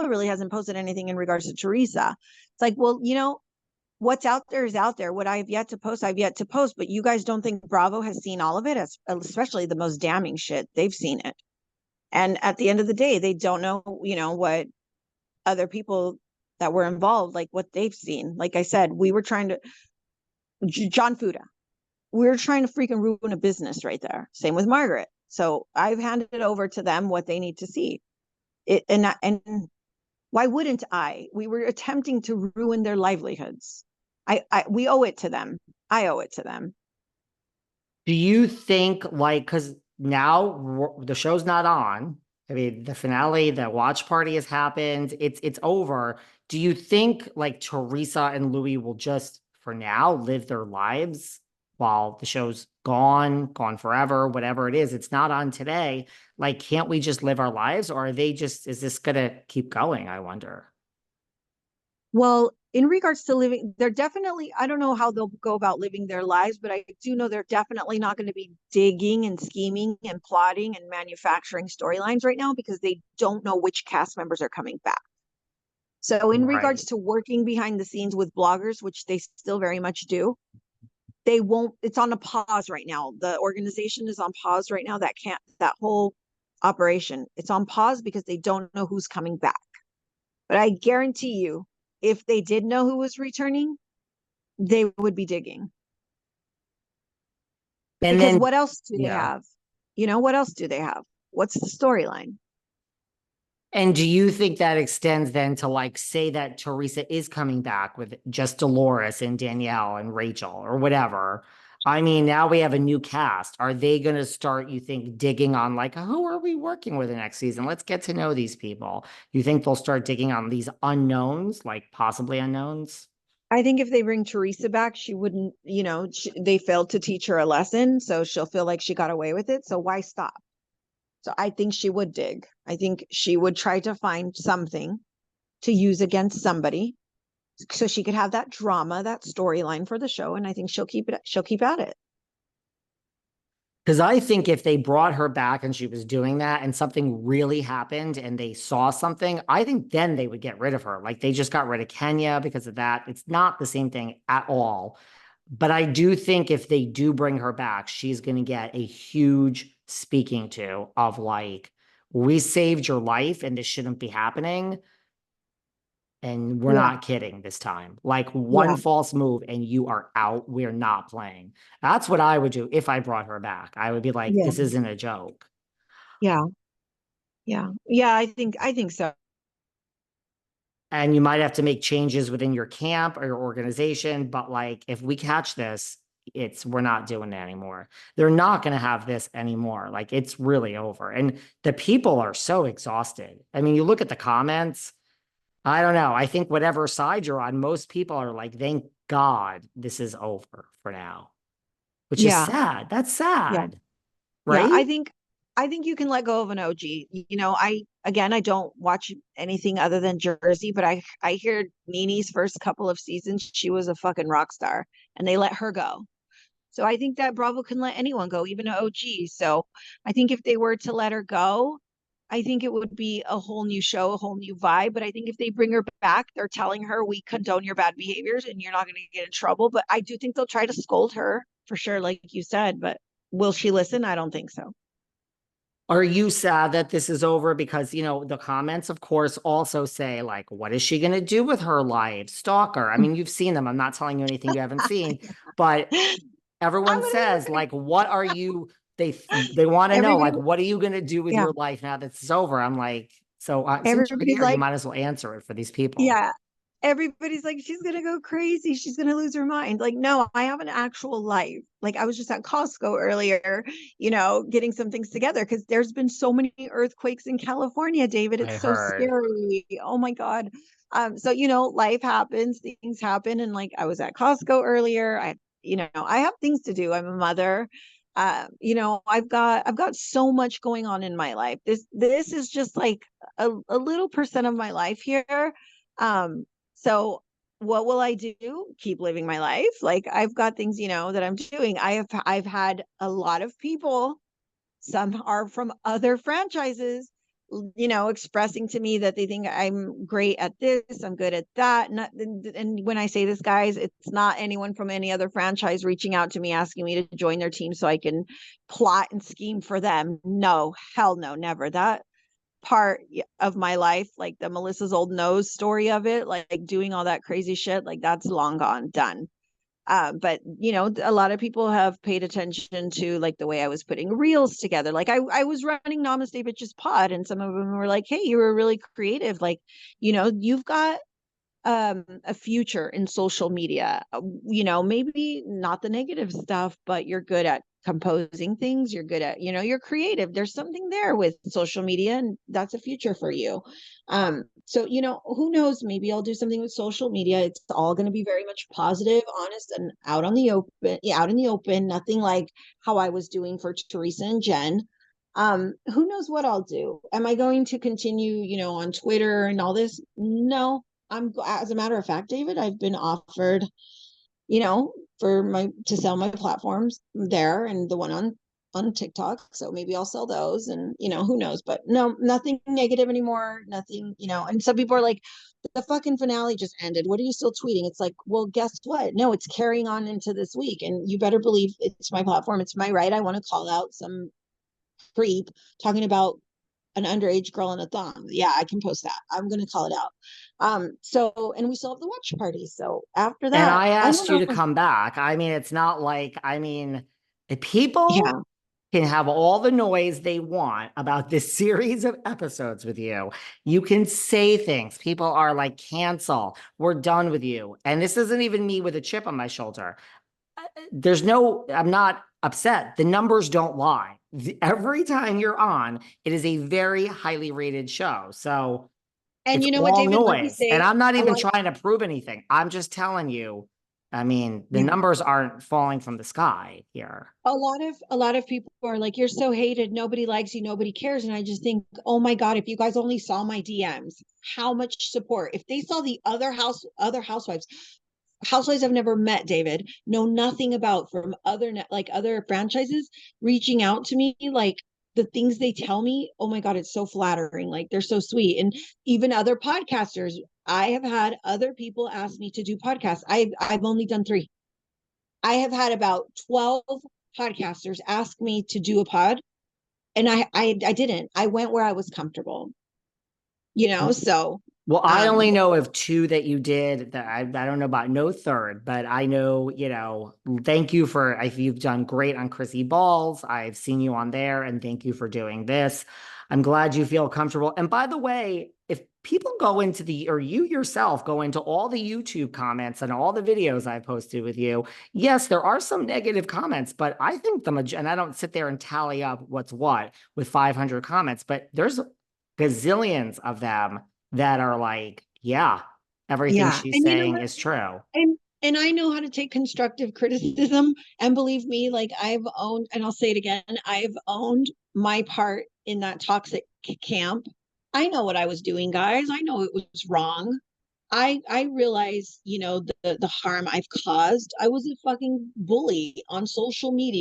really hasn't posted anything in regards to Teresa. It's like, well, what's out there is out there. What I've yet to post, I've yet to post. But you guys don't think Bravo has seen all of it, especially the most damning shit. They've seen it. And at the end of the day, they don't know, what other people that were involved, like what they've seen. Like I said, we were trying to, John Fuda, we were trying to freaking ruin a business right there. Same with Margaret. So I've handed it over to them what they need to see. And why wouldn't I? We were attempting to ruin their livelihoods. We owe it to them. I owe it to them. Do you think, like, because now the show's not on. I mean, the finale, the watch party has happened. It's over. Do you think like Teresa and Louie will just, for now, live their lives while the show's gone forever, whatever it is? It's not on today. Like, can't we just live our lives, or are they just? Is this gonna keep going? I wonder. Well, in regards to living, they're definitely, I don't know how they'll go about living their lives, but I do know they're definitely not going to be digging and scheming and plotting and manufacturing storylines right now because they don't know which cast members are coming back. So, in Right. regards to working behind the scenes with bloggers, which they still very much do, they won't, it's on a pause right now. The organization is on pause right now. That whole operation, it's on pause because they don't know who's coming back. But I guarantee you, if they did know who was returning, they would be digging. And Because then, what else do they yeah. have? What else do they have? What's the storyline? And do you think that extends then to like say that Teresa is coming back with just Dolores and Danielle and Rachel or whatever? I mean, now we have a new cast. Are they going to start, you think, digging on like, who are we working with the next season? Let's get to know these people. You think they'll start digging on these unknowns, like possibly unknowns? I think if they bring Teresa back, she wouldn't, they failed to teach her a lesson. So she'll feel like she got away with it. So why stop? So I think she would dig. I think she would try to find something to use against somebody so she could have that drama, that storyline for the show. And I think she'll keep at it. Because I think if they brought her back and she was doing that and something really happened and they saw something, I think then they would get rid of her. Like they just got rid of Kenya because of that. It's not the same thing at all. But I do think if they do bring her back, she's going to get a huge speaking to of like, we saved your life and this shouldn't be happening. And we're Yeah. not kidding this time. Like one Yeah. false move and you are out. We're not playing. That's what I would do if I brought her back. I would be like, Yeah. this isn't a joke. Yeah. Yeah. Yeah. I think so. And you might have to make changes within your camp or your organization. But like, if we catch this, we're not doing it anymore. They're not going to have this anymore. Like, it's really over. And the people are so exhausted. I mean, you look at the comments. I don't know. I think whatever side you're on, most people are like, thank God this is over for now, which is Yeah. sad. That's Yeah. sad, Yeah. right? I think you can let go of an OG. I don't watch anything other than Jersey, but I hear Nini's first couple of seasons, she was a fucking rock star and they let her go. So I think that Bravo can let anyone go, even an OG. So I think if they were to let her go, I think it would be a whole new show, a whole new vibe. But I think if they bring her back, they're telling her we condone your bad behaviors and you're not going to get in trouble. But I do think they'll try to scold her for sure, like you said. But will she listen? I don't think so. Are you sad that this is over? Because, the comments, of course, also say, like, what is she going to do with her life? Stalker. I mean, you've seen them. I'm not telling you anything you haven't seen, but I everyone says, would like, what are you? They want to know, everybody, like, what are you going to do with yeah, your life now that it's over? I'm like, so since you're everybody's here, you like, might as well answer it for these people. yeah, everybody's like, she's gonna go crazy. She's gonna lose her mind. Like, no, I have an actual life. Like, I was just at Costco earlier, getting some things together because there's been so many earthquakes in California, David. I It's so heard. scary. Oh my God. So life happens, things happen, and like I was at Costco earlier. I have things to do. I'm a mother. I've got so much going on in my life. This is just like a little percent of my life here. So what will I do? Keep living my life. Like I've got things, that I'm doing. I've had a lot of people, some are from other franchises, you know, expressing to me that they think I'm great at this, I'm good at that. And when I say this, guys, it's not anyone from any other franchise reaching out to me asking me to join their team so I can plot and scheme for them. No, hell no, never. That part of my life, like the Melissa's old nose story of it, like doing all that crazy shit, like that's long gone, done. But you know, a lot of people have paid attention to like the way I was putting reels together. Like I was running Namaste Bitches Pod, and some of them were like, "Hey, you were really creative. Like, you know, you've got a future in social media. You know, maybe not the negative stuff, but you're good at composing things, you're good at, you know, you're creative, there's something there with social media, and that's a future for you. So you know, who knows, maybe I'll do something with social media. It's all going to be very much positive, honest, and out on the open, out in the open, nothing like how I was doing for Teresa and Jen. Who knows what I'll do? Am I going to continue, you know, on Twitter and all this? No. As a matter of fact, David, I've been offered, you know, for my to sell my platforms there and the one on TikTok. So maybe I'll sell those, and you know, who knows, but no, nothing negative anymore, nothing, you know. And some people are like, the fucking finale just ended, what are you still tweeting? It's like, well, guess what? No, it's carrying on into this week, and you better believe it's my platform, it's my right. I want to call out some creep talking about an underage girl in a thong. Yeah, I can post that. I'm going to call it out. So, and we still have the watch party. So after And that, I I don't asked you know to if come back. I mean, it's not like, I mean, if people yeah. can have all the noise they want about this series of episodes with you. You can say things. People are like, cancel. We're done with you. And this isn't even me with a chip on my shoulder. There's no, I'm not upset. The numbers don't lie. Every time you're on, it is a very highly rated show. So And it's you know what, all David, let me noise. And say, I'm not a even lot, trying to prove anything. I'm just telling you, I mean, the yeah, numbers aren't falling from the sky here. a lot of people are like, you're so hated, nobody likes you, nobody cares. And I just think, oh my God, if you guys only saw my DMs, how much support. If they saw the other housewives I've never met, David, know nothing about, from other like other franchises, reaching out to me, like the things they tell me, oh my God, it's so flattering. Like they're so sweet. And even other podcasters, I have had other people ask me to do podcasts. I've only done 3. I have had about 12 podcasters ask me to do a pod, and I didn't. I went where I was comfortable, you know. So Well, I only um know of 2 that you did. That I don't know about no third, but I know, you know, thank you for, you've done great on Chrissy Balls. I've seen you on there, and thank you for doing this. I'm glad you feel comfortable. And by the way, if people go into or you yourself go into all the YouTube comments and all the videos I posted with you, yes, there are some negative comments, but I think and I don't sit there and tally up what's what with 500 comments, but there's gazillions of them that are like, yeah, everything yeah, she's and you know saying what, is true. and I know how to take constructive criticism. And believe me, like I've owned, and I'll say it again, I've owned my part in that toxic camp. I know what I was doing, guys. I know it was wrong. I realize, you know, the harm I've caused. I was a fucking bully on social media.